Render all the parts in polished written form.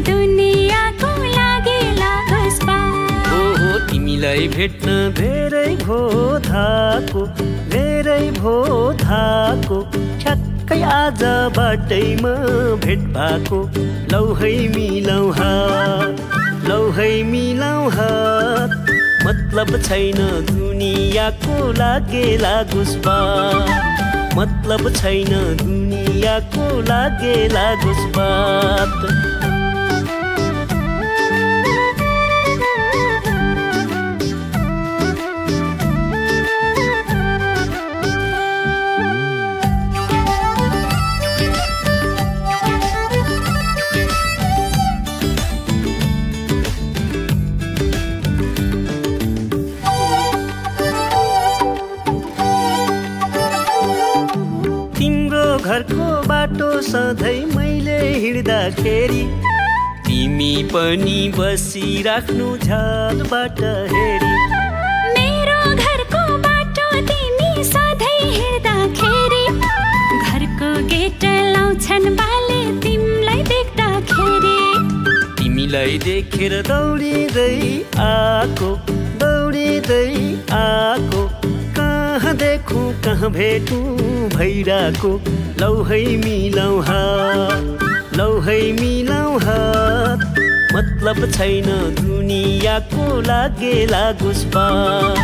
दुनियाँको लागि लागोस् पार। ओ तिमीलाई भेट्न धेरै भो थाको, धेरै भो थाको, ठ्याक्कै आजबाटै म भेट भएको। लौ है मिलाउ हात, लौ है मिलाउ हात, मतलब छैन दुनियाँको लागि लागोस् पार, मतलब छैन दुनियाँको लागि लागोस् पार। घरको बाटो सधैँ मैले हिँड्दाखेरि तिमी पनि बसिराख्नु झालबाट हेरी। मेरो घरको बाटो तिमी सधैँ हिँड्दाखेरि घरको गेट लाउँछन् बाले तिमीलाई देख्दाखेरि। तिमीलाई देखेर दौडिँदै आको, दौडिँदै आको, कहाँ देखौँ कहाँ भेटौँ भइरहेको। लौ है मिलाउ हात, लौ है मिलाउ हात, मतलब छैन दुनियाँको लागि लागोस् पार,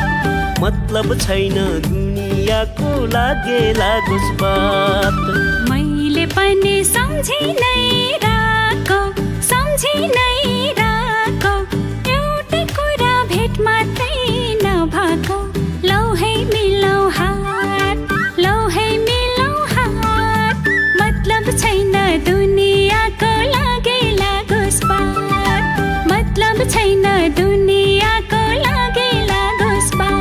मतलब छैन दुनियाँको लागि लागोस् पार। मैले पनि सम्झी नै राको, सम्झी नै राको, एउटै कुरा भेट मात्रै नभएको। लौ है मिलाउ हात, लौ है मिलाउ हात, मतलब छैन दुनियाँको लागि लागोस् पार, मतलब छैन दुनियाँको लागि लागोस् पार।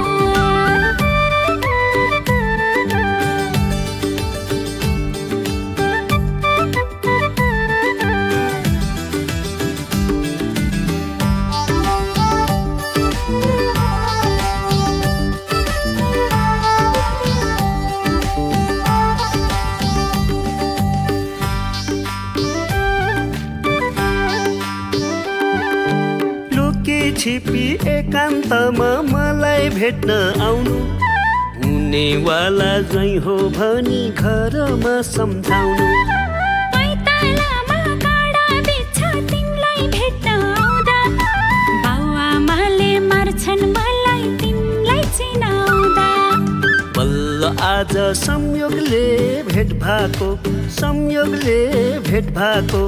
छिपी एकान्तमा मलाई भेट्न आउनु, हुनेवाला जै हो भनी घरमा सम्झाउनु। पैतालामा काँडा बित्छ तिमीलाई भेट्न आउँदा, बाउआमाले मार्छन् मलाई तिमीलाई चिनाउँदा। बल्ल आज संयोगले भेट भएको, संयोगले भेट भएको,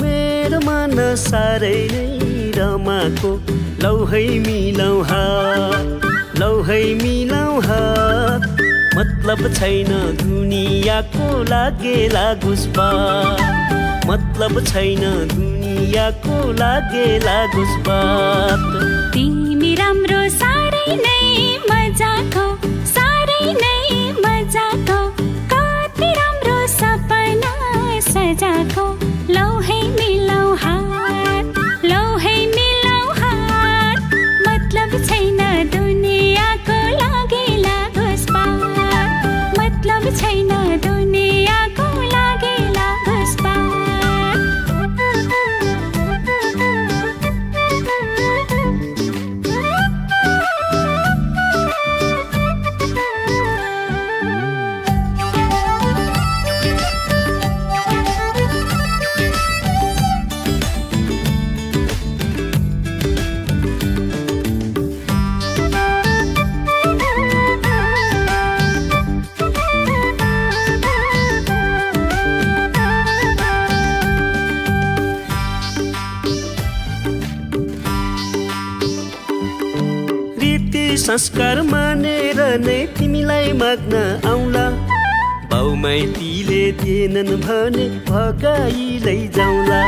मेरो मन साह्रै नै रमाको। लौ है मिलाउ हात, लौ है मिलाउ हात, मतलब छैन दुनियाँको लागि लागोस् पार, मतलब छैन दुनियाँको लागि लागोस् पार। तिमी राम्रो साह्रै नै मजाको, साह्रै नै मजाको, कति राम्रो सपना सजाको। लौ है मिलाउ हात, लौ है मिलाउ हात, मतलब छैन दुनियाँको लागि लागोस् पार, मतलब छैन दुनियाँको लागि लागोस् पार। संस्कार मानेर नै तिमीलाई माग्न आउला, बाउमाइतीले दिएनन् भने भगाई लैजाउला।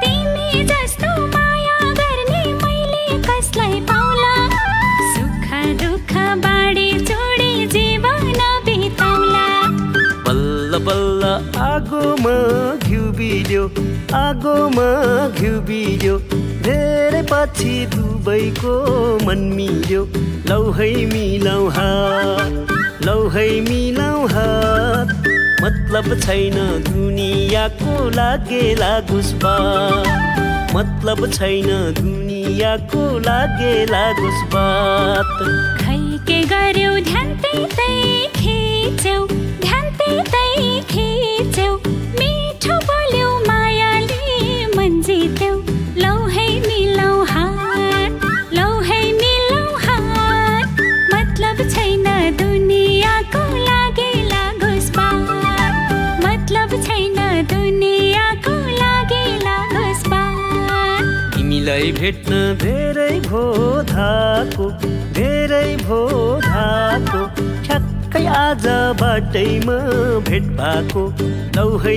तिमी जस्तो माया गर्ने मैले कसलाई पाउला, सुख दुःख बाँडी जोडी जीवन बिताउला। बल्ल बल्ल आगोमा घिउ बिल्यो, आगोमा घिउ बिल्यो, धेरै पछि दुबैको मन मिल्यो। लौ है मिलाउ हात, लौ है मिलाउ हात, मतलब छैन दुनियाँको लागि लागोस् पार, मतलब छैन दुनियाँको लागे लागोस् बात खै के गर्यौ ध्यान त्यतै खिच्यौ ध्यान त्यतै खिच्यौ मिठो बोल्यौ मायाले मन जित्यौ लौ है मिलौ हात लौ है मिलौ हात मतलब छैन दुनियाँको लागे लागोस् बात मतलब छैन दुनियाँको लागे लागोस् बात तिमीलाई भेट्न धेरै भो धाको ठ्याक्कै आज बाटैमा भेट भएको लौ है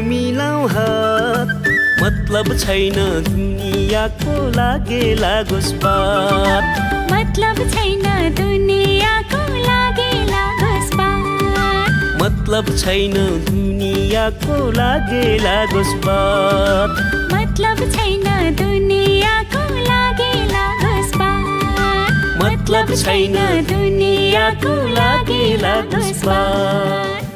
मिलौ हात मतलब छैन दुनियाँको लागे लागोस् बात मतलब छैन दुनियाँको लागे लागोस् बात मतलब छैन दुनियाँको लागे लागोस् बात मतलब छैन दुनियाँको लागे लागोस् बात मतलब छैन दुनियाँको लागे लागोस् बात